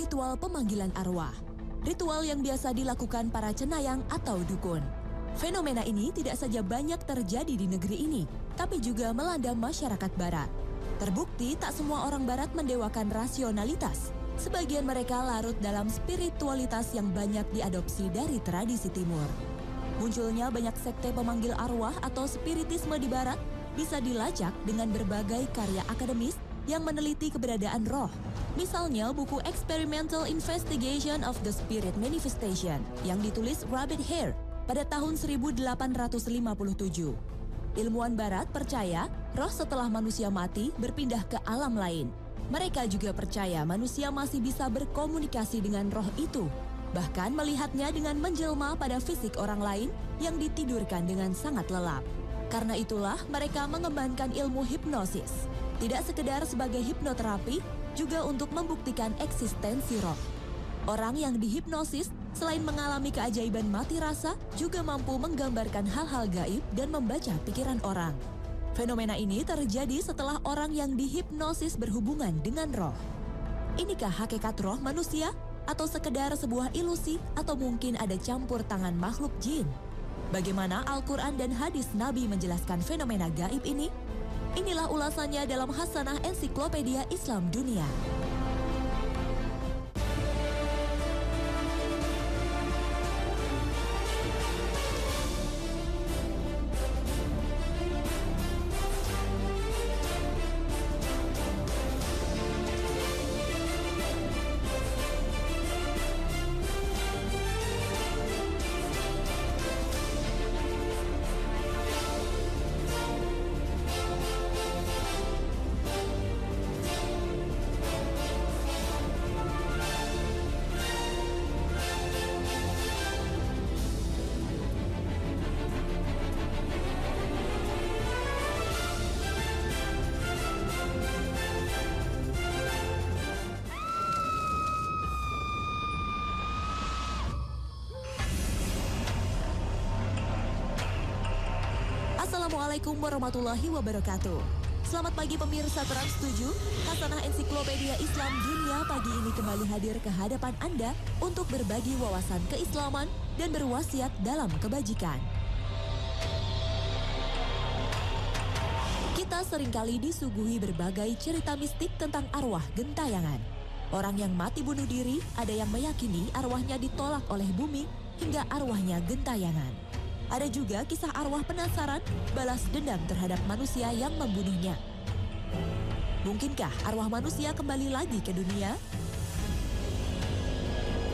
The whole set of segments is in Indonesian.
ritual pemanggilan arwah. Ritual yang biasa dilakukan para cenayang atau dukun. Fenomena ini tidak saja banyak terjadi di negeri ini, tapi juga melanda masyarakat barat. Terbukti tak semua orang barat mendewakan rasionalitas. Sebagian mereka larut dalam spiritualitas yang banyak diadopsi dari tradisi timur. Munculnya banyak sekte pemanggil arwah atau spiritisme di barat bisa dilacak dengan berbagai karya akademis yang meneliti keberadaan roh. Misalnya buku Experimental Investigation of the Spirit Manifestation yang ditulis Robert Hare pada tahun 1857. Ilmuwan barat percaya roh setelah manusia mati berpindah ke alam lain. Mereka juga percaya manusia masih bisa berkomunikasi dengan roh itu, bahkan melihatnya dengan menjelma pada fisik orang lain yang ditidurkan dengan sangat lelap. Karena itulah mereka mengembangkan ilmu hipnosis, tidak sekedar sebagai hipnoterapi, juga untuk membuktikan eksistensi roh. Orang yang dihipnosis selain mengalami keajaiban mati rasa, juga mampu menggambarkan hal-hal gaib dan membaca pikiran orang. Fenomena ini terjadi setelah orang yang dihipnosis berhubungan dengan roh. Inikah hakikat roh manusia? Atau sekedar sebuah ilusi? Atau mungkin ada campur tangan makhluk jin? Bagaimana Al-Quran dan hadis Nabi menjelaskan fenomena gaib ini? Inilah ulasannya dalam Hasanah Ensiklopedia Islam Dunia. Assalamualaikum warahmatullahi wabarakatuh. Selamat pagi pemirsa Trans 7. Hasanah Ensiklopedia Islam Dunia pagi ini kembali hadir ke hadapan Anda untuk berbagi wawasan keislaman dan berwasiat dalam kebajikan. Kita seringkali disuguhi berbagai cerita mistik tentang arwah gentayangan. Orang yang mati bunuh diri, ada yang meyakini arwahnya ditolak oleh bumi hingga arwahnya gentayangan. Ada juga kisah arwah penasaran balas dendam terhadap manusia yang membunuhnya. Mungkinkah arwah manusia kembali lagi ke dunia?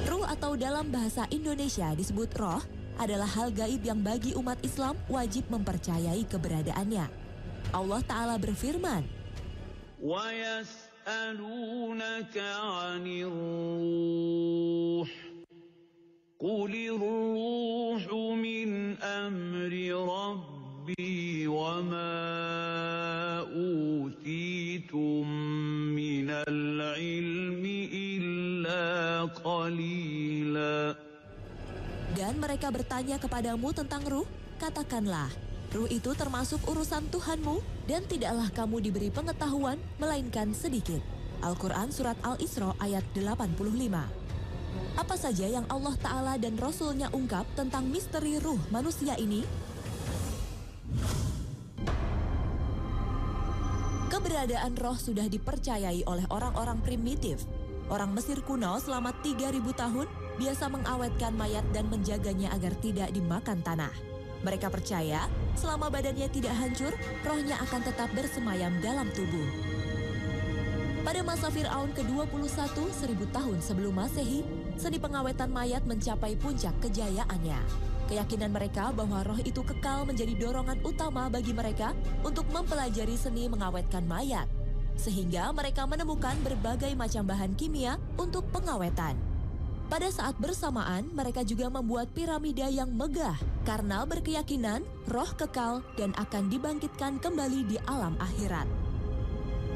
Ruh atau dalam bahasa Indonesia disebut roh adalah hal gaib yang bagi umat Islam wajib mempercayai keberadaannya. Allah Ta'ala berfirman, وَيَسْأَلُونَكَ عَنِ الرُّوحِ قُلِ الرُّوحُ مِنْ أَمْرِ رَبِّي وَمَا أُوتِيتُم مِّنَ الْعِلْمِ إِلَّا قَلِيلًا. Dan mereka bertanya kepadamu tentang ruh, katakanlah, ruh itu termasuk urusan Tuhanmu dan tidaklah kamu diberi pengetahuan melainkan sedikit. Al-Quran Surat Al-Isra ayat 85. Apa saja yang Allah Ta'ala dan Rasul-Nya ungkap tentang misteri ruh manusia ini? Keberadaan roh sudah dipercayai oleh orang-orang primitif. Orang Mesir kuno selama 3.000 tahun biasa mengawetkan mayat dan menjaganya agar tidak dimakan tanah. Mereka percaya selama badannya tidak hancur, rohnya akan tetap bersemayam dalam tubuh. Pada masa Fir'aun ke-21 1000 tahun sebelum Masehi, seni pengawetan mayat mencapai puncak kejayaannya. Keyakinan mereka bahwa roh itu kekal menjadi dorongan utama bagi mereka untuk mempelajari seni mengawetkan mayat. Sehingga mereka menemukan berbagai macam bahan kimia untuk pengawetan. Pada saat bersamaan, mereka juga membuat piramida yang megah karena berkeyakinan roh kekal dan akan dibangkitkan kembali di alam akhirat.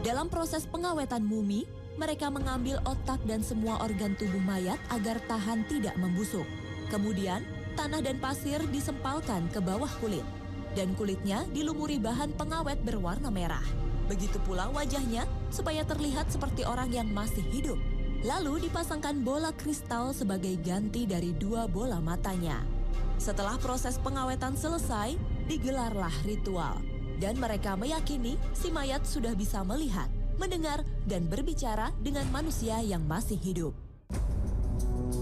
Dalam proses pengawetan mumi, mereka mengambil otak dan semua organ tubuh mayat agar tahan tidak membusuk. Kemudian, tanah dan pasir disempalkan ke bawah kulit, dan kulitnya dilumuri bahan pengawet berwarna merah. Begitu pula wajahnya supaya terlihat seperti orang yang masih hidup. Lalu dipasangkan bola kristal sebagai ganti dari 2 bola matanya. Setelah proses pengawetan selesai, digelarlah ritual. Dan mereka meyakini si mayat sudah bisa melihat, mendengar, dan berbicara dengan manusia yang masih hidup.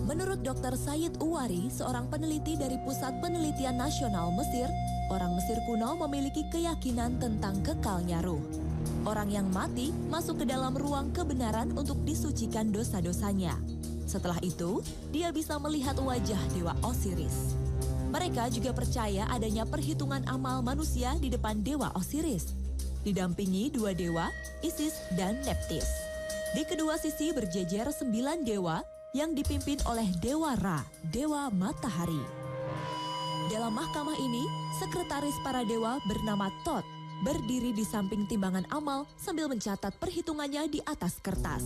Menurut Dr. Said Uwari, seorang peneliti dari Pusat Penelitian Nasional Mesir, orang Mesir kuno memiliki keyakinan tentang kekalnya ruh. Orang yang mati masuk ke dalam ruang kebenaran untuk disucikan dosa-dosanya. Setelah itu, dia bisa melihat wajah Dewa Osiris. Mereka juga percaya adanya perhitungan amal manusia di depan Dewa Osiris, didampingi 2 dewa, Isis dan Nephthys. Di kedua sisi berjejer 9 dewa yang dipimpin oleh Dewa Ra, Dewa Matahari. Dalam mahkamah ini, sekretaris para dewa bernama Thoth berdiri di samping timbangan amal sambil mencatat perhitungannya di atas kertas.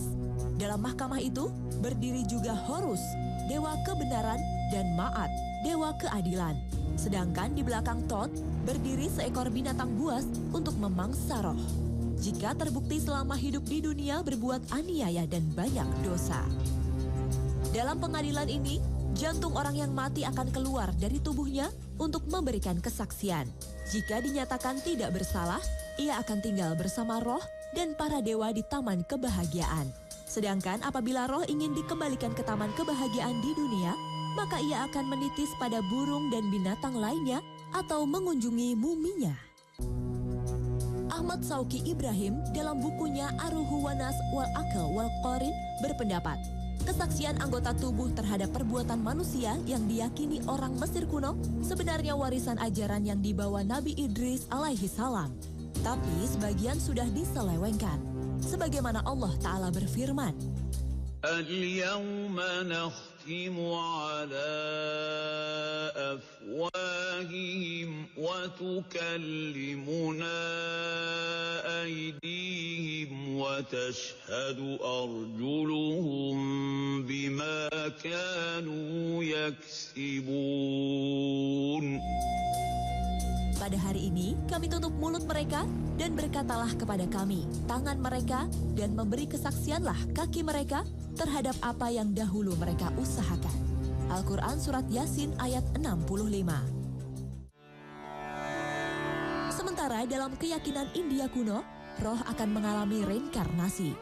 Dalam mahkamah itu berdiri juga Horus, Dewa Kebenaran, dan Ma'at, Dewa Keadilan. Sedangkan di belakang Thoth berdiri seekor binatang buas untuk memangsa roh. Jika terbukti selama hidup di dunia berbuat aniaya dan banyak dosa. Dalam pengadilan ini, jantung orang yang mati akan keluar dari tubuhnya untuk memberikan kesaksian. Jika dinyatakan tidak bersalah, ia akan tinggal bersama roh dan para dewa di taman kebahagiaan. Sedangkan apabila roh ingin dikembalikan ke taman kebahagiaan di dunia, maka ia akan menitis pada burung dan binatang lainnya atau mengunjungi muminya. Ahmad Shauqi Ibrahim dalam bukunya Ar-Ruhu wan Nas wal Aql wal Qarin berpendapat, kesaksian anggota tubuh terhadap perbuatan manusia yang diyakini orang Mesir kuno sebenarnya warisan ajaran yang dibawa Nabi Idris alaihi salam. Tapi sebagian sudah diselewengkan. Sebagaimana Allah Ta'ala berfirman, Al-yawma nakhtimu ala afwahihim wa tukallimuna aydihim wa tashhadu arjuluhum bima kanu yaksibun. pada hari ini kami tutup mulut mereka dan berkatalah kepada kami tangan mereka dan memberi kesaksianlah kaki mereka terhadap apa yang dahulu mereka usahakan. Al-Quran Surat Yasin ayat 65. Sementara dalam keyakinan India kuno, roh akan mengalami reinkarnasi.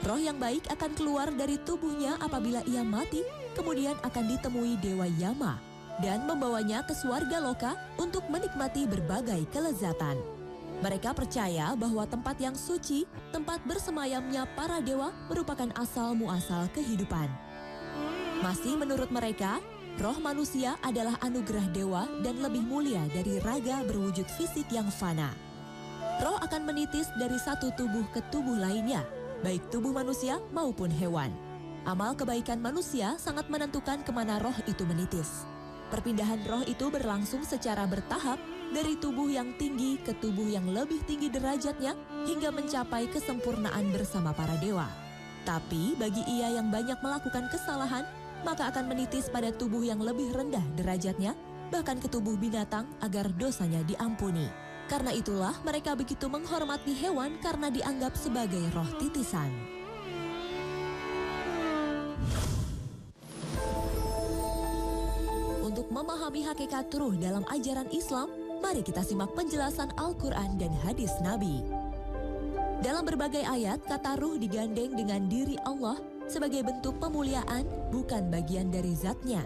Roh yang baik akan keluar dari tubuhnya apabila ia mati, kemudian akan ditemui Dewa Yama dan membawanya ke swarga loka untuk menikmati berbagai kelezatan. Mereka percaya bahwa tempat yang suci, tempat bersemayamnya para dewa merupakan asal muasal kehidupan. Masih menurut mereka, roh manusia adalah anugerah dewa dan lebih mulia dari raga berwujud fisik yang fana. Roh akan menitis dari satu tubuh ke tubuh lainnya, baik tubuh manusia maupun hewan. Amal kebaikan manusia sangat menentukan kemana roh itu menitis. Perpindahan roh itu berlangsung secara bertahap dari tubuh yang tinggi ke tubuh yang lebih tinggi derajatnya hingga mencapai kesempurnaan bersama para dewa. Tapi bagi ia yang banyak melakukan kesalahan, maka akan menitis pada tubuh yang lebih rendah derajatnya, bahkan ke tubuh binatang agar dosanya diampuni. Karena itulah mereka begitu menghormati hewan karena dianggap sebagai roh titisan. Untuk memahami hakikat ruh dalam ajaran Islam, mari kita simak penjelasan Al-Quran dan hadis Nabi. Dalam berbagai ayat, kata ruh digandeng dengan diri Allah sebagai bentuk pemuliaan, bukan bagian dari zatnya.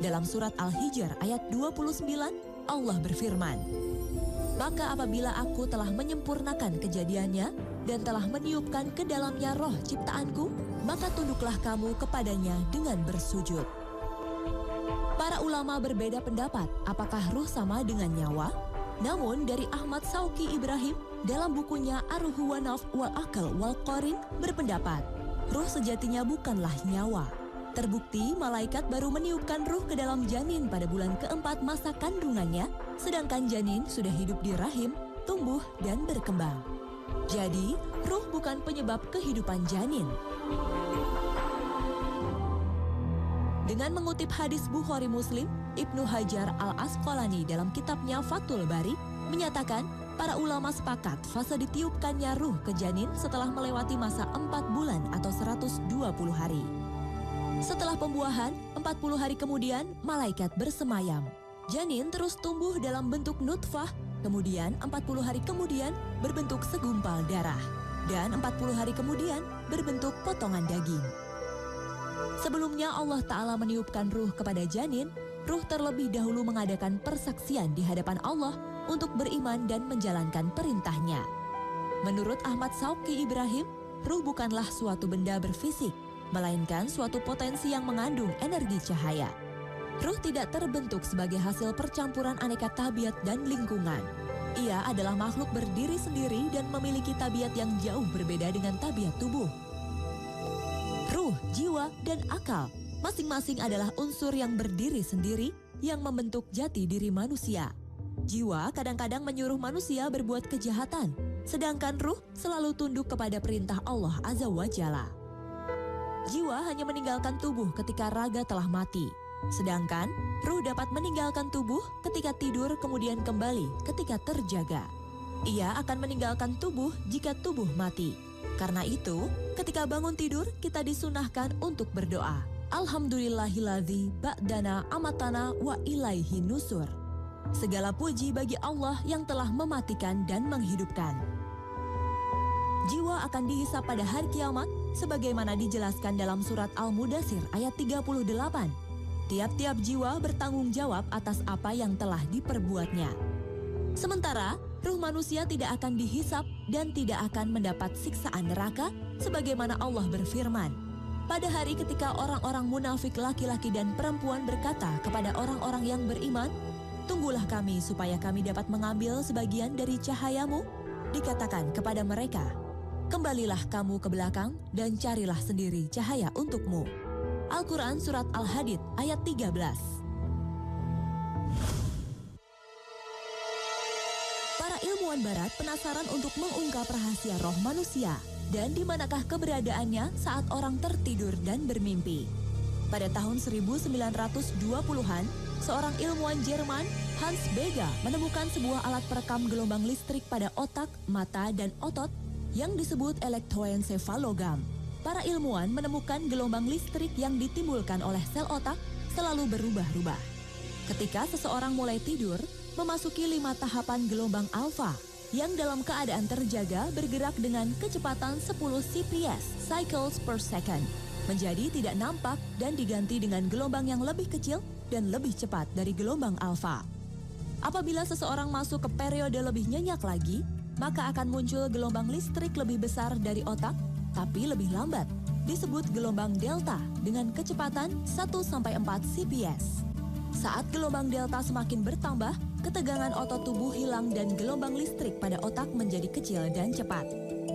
Dalam surat Al-Hijr ayat 29, Allah berfirman, "Maka apabila aku telah menyempurnakan kejadiannya dan telah meniupkan ke dalamnya roh ciptaanku, maka tunduklah kamu kepadanya dengan bersujud." Para ulama berbeda pendapat apakah ruh sama dengan nyawa. Namun dari Ahmad Shauqi Ibrahim dalam bukunya Ar-Ruhu wan Nas wal Aql wal Qarin berpendapat, ruh sejatinya bukanlah nyawa. Terbukti malaikat baru meniupkan ruh ke dalam janin pada bulan keempat masa kandungannya, sedangkan janin sudah hidup di rahim, tumbuh dan berkembang. Jadi, ruh bukan penyebab kehidupan janin. Dengan mengutip hadis Bukhari Muslim, Ibnu Hajar Al-Asqalani dalam kitabnya Fathul Bari menyatakan Para ulama sepakat fase ditiupkannya ruh ke janin setelah melewati masa 4 bulan atau 120 hari. Setelah pembuahan, 40 hari kemudian malaikat bersemayam. Janin terus tumbuh dalam bentuk nutfah, kemudian 40 hari kemudian berbentuk segumpal darah, dan 40 hari kemudian berbentuk potongan daging. Sebelumnya Allah Ta'ala meniupkan ruh kepada janin, ruh terlebih dahulu mengadakan persaksian di hadapan Allah untuk beriman dan menjalankan perintahnya. Menurut Ahmad Shauqi Ibrahim, ruh bukanlah suatu benda berfisik, melainkan suatu potensi yang mengandung energi cahaya. Ruh tidak terbentuk sebagai hasil percampuran aneka tabiat dan lingkungan. Ia adalah makhluk berdiri sendiri dan memiliki tabiat yang jauh berbeda dengan tabiat tubuh. Ruh, jiwa, dan akal masing-masing adalah unsur yang berdiri sendiri yang membentuk jati diri manusia. Jiwa kadang-kadang menyuruh manusia berbuat kejahatan, sedangkan ruh selalu tunduk kepada perintah Allah Azza wa Jalla. Jiwa hanya meninggalkan tubuh ketika raga telah mati, sedangkan ruh dapat meninggalkan tubuh ketika tidur kemudian kembali ketika terjaga. Ia akan meninggalkan tubuh jika tubuh mati. Karena itu, ketika bangun tidur, kita disunahkan untuk berdoa. Alhamdulillahilladzi ba'dana amatana wa ilaihi nusur. Segala puji bagi Allah yang telah mematikan dan menghidupkan. Jiwa akan dihisap pada hari kiamat sebagaimana dijelaskan dalam surat Al-Mudaththir ayat 38. Tiap-tiap jiwa bertanggung jawab atas apa yang telah diperbuatnya. Sementara ruh manusia tidak akan dihisap dan tidak akan mendapat siksaan neraka sebagaimana Allah berfirman. Pada hari ketika orang-orang munafik laki-laki dan perempuan berkata kepada orang-orang yang beriman, "Tunggulah kami supaya kami dapat mengambil sebagian dari cahayamu," dikatakan kepada mereka, "Kembalilah kamu ke belakang dan carilah sendiri cahaya untukmu." Al-Quran Surat Al-Hadid ayat 13. Para ilmuwan barat penasaran untuk mengungkap rahasia roh manusia dan di manakah keberadaannya saat orang tertidur dan bermimpi. Pada tahun 1920-an, seorang ilmuwan Jerman, Hans Bega, menemukan sebuah alat perekam gelombang listrik pada otak, mata, dan otot yang disebut elektroencephalogram. Para ilmuwan menemukan gelombang listrik yang ditimbulkan oleh sel otak selalu berubah-ubah. Ketika seseorang mulai tidur, memasuki 5 tahapan gelombang alfa yang dalam keadaan terjaga bergerak dengan kecepatan 10 CPS, cycles per second, menjadi tidak nampak dan diganti dengan gelombang yang lebih kecil dan lebih cepat dari gelombang alfa. Apabila seseorang masuk ke periode lebih nyenyak lagi, maka akan muncul gelombang listrik lebih besar dari otak, tapi lebih lambat, disebut gelombang delta dengan kecepatan 1-4 CPS. Saat gelombang delta semakin bertambah, ketegangan otot tubuh hilang dan gelombang listrik pada otak menjadi kecil dan cepat.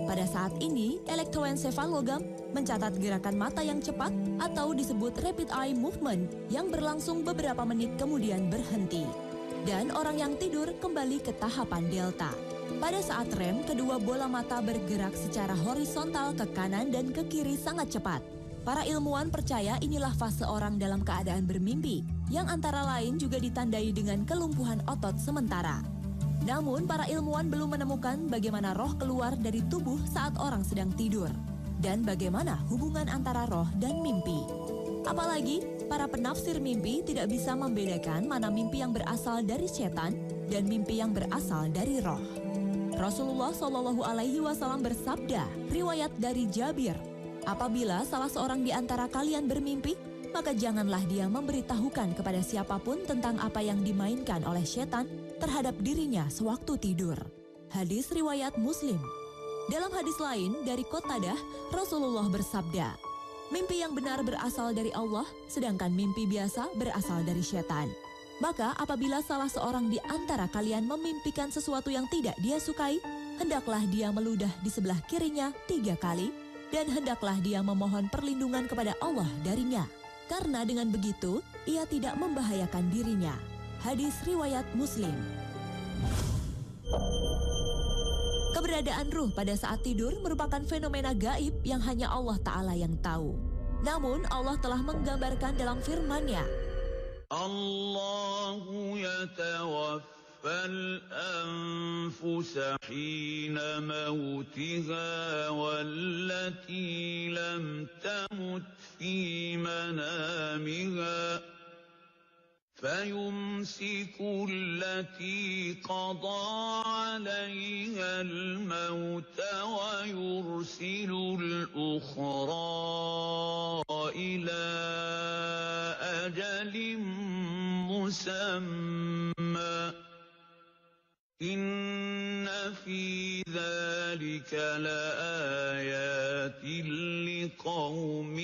Pada saat ini, elektroencephalogram mencatat gerakan mata yang cepat atau disebut rapid eye movement yang berlangsung beberapa menit kemudian berhenti. Dan orang yang tidur kembali ke tahapan delta. Pada saat REM, kedua bola mata bergerak secara horizontal ke kanan dan ke kiri sangat cepat. Para ilmuwan percaya inilah fase orang dalam keadaan bermimpi, yang antara lain juga ditandai dengan kelumpuhan otot sementara. Namun, para ilmuwan belum menemukan bagaimana roh keluar dari tubuh saat orang sedang tidur, dan bagaimana hubungan antara roh dan mimpi. Apalagi, para penafsir mimpi tidak bisa membedakan mana mimpi yang berasal dari setan dan mimpi yang berasal dari roh. Rasulullah Shallallahu Alaihi Wasallam bersabda, riwayat dari Jabir, apabila salah seorang di antara kalian bermimpi, maka janganlah dia memberitahukan kepada siapapun tentang apa yang dimainkan oleh setan terhadap dirinya sewaktu tidur. Hadis riwayat Muslim. Dalam hadis lain dari Qatadah, Rasulullah bersabda, mimpi yang benar berasal dari Allah, sedangkan mimpi biasa berasal dari setan. Maka apabila salah seorang di antara kalian memimpikan sesuatu yang tidak dia sukai, hendaklah dia meludah di sebelah kirinya 3 kali, dan hendaklah dia memohon perlindungan kepada Allah darinya. Karena dengan begitu, ia tidak membahayakan dirinya. Hadis riwayat Muslim. Keberadaan ruh pada saat tidur merupakan fenomena gaib yang hanya Allah Ta'ala yang tahu. Namun Allah telah menggambarkan dalam firman-Nya, الله يتوفى الأنفس حين موتها والتي لم تمت في منامها فيمسك التي قضى عليها الموت ويرسل الأخرى إلى أجل مسمى إن في ذلك لآيات لقوم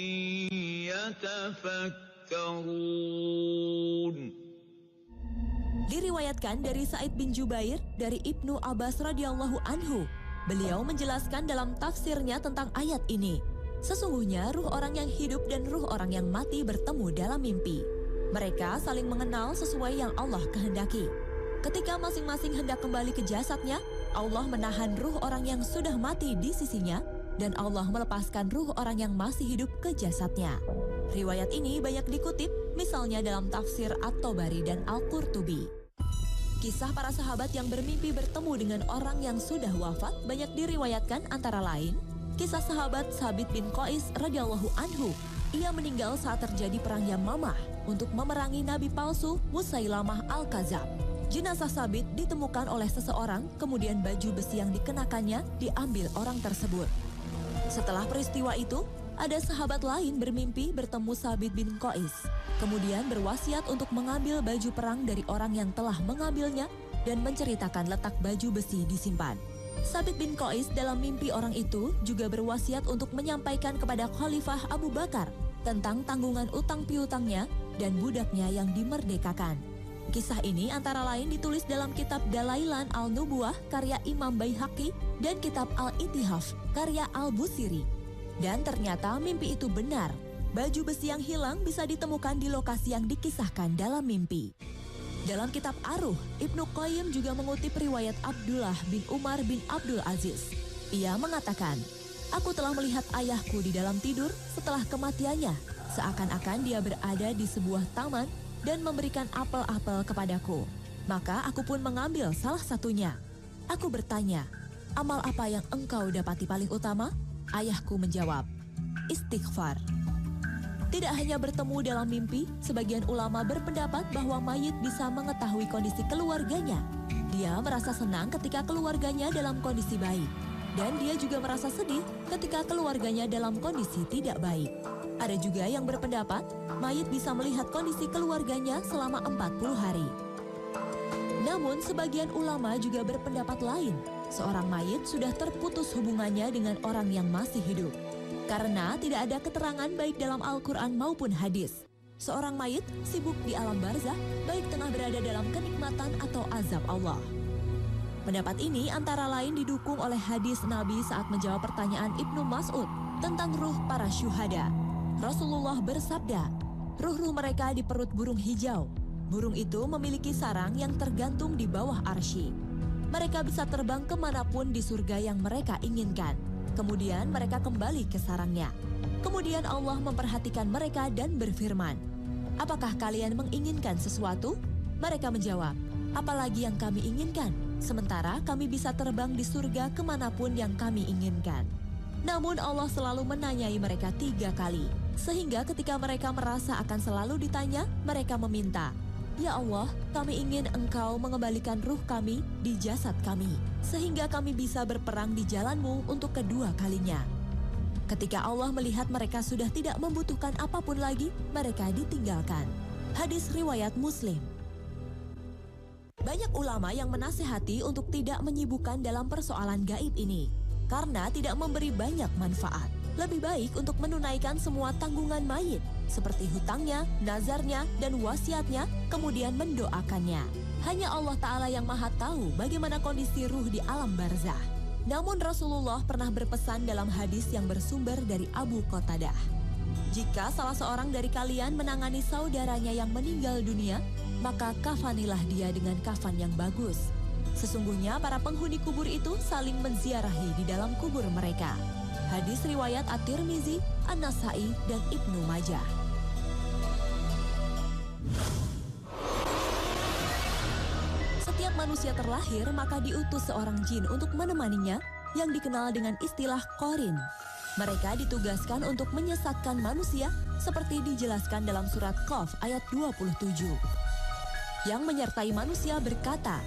يتفكرون. Diriwayatkan dari Sa'id bin Jubair dari Ibnu Abbas radhiyallahu anhu. Beliau menjelaskan dalam tafsirnya tentang ayat ini. Sesungguhnya ruh orang yang hidup dan ruh orang yang mati bertemu dalam mimpi. Mereka saling mengenal sesuai yang Allah kehendaki. Ketika masing-masing hendak kembali ke jasadnya, Allah menahan ruh orang yang sudah mati di sisinya dan Allah melepaskan ruh orang yang masih hidup ke jasadnya. Riwayat ini banyak dikutip, misalnya dalam tafsir At-Tabari dan Al-Qurtubi. Kisah para sahabat yang bermimpi bertemu dengan orang yang sudah wafat banyak diriwayatkan antara lain kisah sahabat Sabit bin Qais radhiyallahu anhu. Ia meninggal saat terjadi perang Yamamah untuk memerangi nabi palsu Musailamah al-Kadzab. Jenazah Sabit ditemukan oleh seseorang, kemudian baju besi yang dikenakannya diambil orang tersebut. Setelah peristiwa itu, ada sahabat lain bermimpi bertemu Sabit bin Qais. Kemudian berwasiat untuk mengambil baju perang dari orang yang telah mengambilnya dan menceritakan letak baju besi disimpan. Sabit bin Qais dalam mimpi orang itu juga berwasiat untuk menyampaikan kepada Khalifah Abu Bakar tentang tanggungan utang piutangnya dan budaknya yang dimerdekakan. Kisah ini antara lain ditulis dalam kitab Dalailan Al-Nubuwah karya Imam Baihaqi dan kitab Al-Ittihaf karya Al-Busiri. Dan ternyata mimpi itu benar. Baju besi yang hilang bisa ditemukan di lokasi yang dikisahkan dalam mimpi. Dalam kitab Ar-Ruh, Ibnu Qayyim juga mengutip riwayat Abdullah bin Umar bin Abdul Aziz. Ia mengatakan, "Aku telah melihat ayahku di dalam tidur setelah kematiannya, seakan-akan dia berada di sebuah taman dan memberikan apel-apel kepadaku. Maka aku pun mengambil salah satunya. Aku bertanya, 'Amal apa yang engkau dapati paling utama?' Ayahku menjawab, 'Istighfar.'" Tidak hanya bertemu dalam mimpi, sebagian ulama berpendapat bahwa mayit bisa mengetahui kondisi keluarganya. Dia merasa senang ketika keluarganya dalam kondisi baik. Dan dia juga merasa sedih ketika keluarganya dalam kondisi tidak baik. Ada juga yang berpendapat, mayit bisa melihat kondisi keluarganya selama 40 hari. Namun sebagian ulama juga berpendapat lain. Seorang mayit sudah terputus hubungannya dengan orang yang masih hidup. Karena tidak ada keterangan baik dalam Al-Quran maupun hadis. Seorang mayit sibuk di alam barzah, baik tengah berada dalam kenikmatan atau azab Allah. Pendapat ini antara lain didukung oleh hadis Nabi saat menjawab pertanyaan Ibnu Mas'ud tentang ruh para syuhada. Rasulullah bersabda, ruh-ruh mereka di perut burung hijau. Burung itu memiliki sarang yang tergantung di bawah arsy. Mereka bisa terbang kemanapun di surga yang mereka inginkan. Kemudian mereka kembali ke sarangnya. Kemudian Allah memperhatikan mereka dan berfirman, "Apakah kalian menginginkan sesuatu?" Mereka menjawab, "Apalagi yang kami inginkan? Sementara kami bisa terbang di surga kemanapun yang kami inginkan." Namun Allah selalu menanyai mereka 3 kali. Sehingga ketika mereka merasa akan selalu ditanya, mereka meminta, "Ya Allah, kami ingin Engkau mengembalikan ruh kami di jasad kami, sehingga kami bisa berperang di jalan-Mu untuk kedua kalinya." Ketika Allah melihat mereka sudah tidak membutuhkan apapun lagi, mereka ditinggalkan. Hadis riwayat Muslim. Banyak ulama yang menasihati untuk tidak menyibukkan dalam persoalan gaib ini, karena tidak memberi banyak manfaat. Lebih baik untuk menunaikan semua tanggungan mayit, seperti hutangnya, nazarnya, dan wasiatnya, kemudian mendoakannya. Hanya Allah Ta'ala yang maha tahu bagaimana kondisi ruh di alam barzah. Namun Rasulullah pernah berpesan dalam hadis yang bersumber dari Abu Qatadah. Jika salah seorang dari kalian menangani saudaranya yang meninggal dunia, maka kafanilah dia dengan kafan yang bagus. Sesungguhnya para penghuni kubur itu saling menziarahi di dalam kubur mereka. Hadis riwayat At-Tirmizi, An-Nasai, dan Ibnu Majah. Setiap manusia terlahir, maka diutus seorang jin untuk menemaninya yang dikenal dengan istilah Qorin. Mereka ditugaskan untuk menyesatkan manusia seperti dijelaskan dalam surat Qaf ayat 27. Yang menyertai manusia berkata,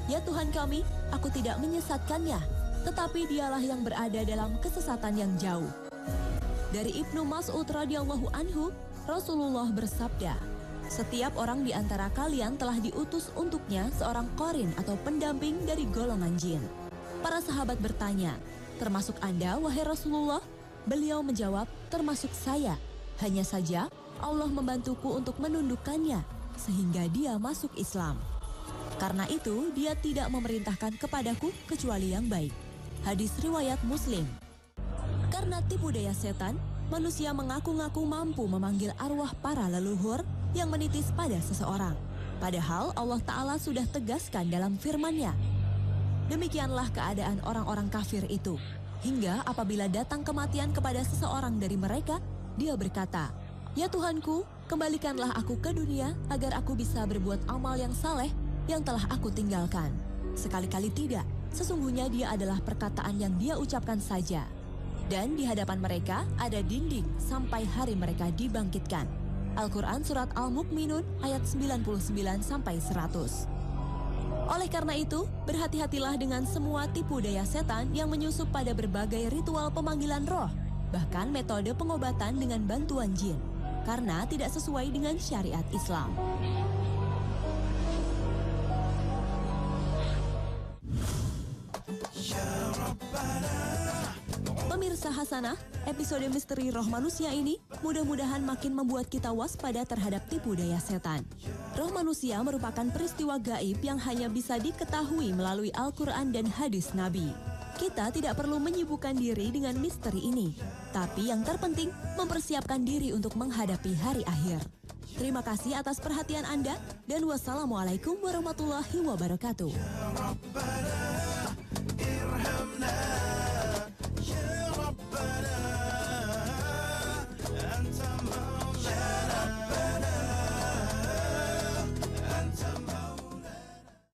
"Ya Tuhan kami, aku tidak menyesatkannya, tetapi dialah yang berada dalam kesesatan yang jauh." Dari Ibnu Mas'ud radhiyallahu anhu, Rasulullah bersabda, "Setiap orang di antara kalian telah diutus untuknya seorang Qorin atau pendamping dari golongan jin." Para sahabat bertanya, "Termasuk Anda, wahai Rasulullah?" Beliau menjawab, "Termasuk saya. Hanya saja Allah membantuku untuk menundukkannya sehingga dia masuk Islam. Karena itu dia tidak memerintahkan kepadaku kecuali yang baik." Hadis riwayat Muslim. Karena tipu daya setan, manusia mengaku-ngaku mampu memanggil arwah para leluhur yang menitis pada seseorang. Padahal Allah Ta'ala sudah tegaskan dalam firman-Nya. Demikianlah keadaan orang-orang kafir itu. Hingga apabila datang kematian kepada seseorang dari mereka, dia berkata, "Ya Tuhanku, kembalikanlah aku ke dunia agar aku bisa berbuat amal yang saleh yang telah aku tinggalkan." Sekali-kali tidak, sesungguhnya dia adalah perkataan yang dia ucapkan saja. Dan di hadapan mereka ada dinding sampai hari mereka dibangkitkan. Al-Quran Surat Al-Mu'minun ayat 99-100. Oleh karena itu, berhati-hatilah dengan semua tipu daya setan yang menyusup pada berbagai ritual pemanggilan roh, bahkan metode pengobatan dengan bantuan jin, karena tidak sesuai dengan syariat Islam. Pemirsa Hasanah, episode misteri roh manusia ini mudah-mudahan makin membuat kita waspada terhadap tipu daya setan. Roh manusia merupakan peristiwa gaib yang hanya bisa diketahui melalui Al-Quran dan hadis Nabi. Kita tidak perlu menyibukkan diri dengan misteri ini, tapi yang terpenting mempersiapkan diri untuk menghadapi hari akhir. Terima kasih atas perhatian Anda dan wassalamualaikum warahmatullahi wabarakatuh.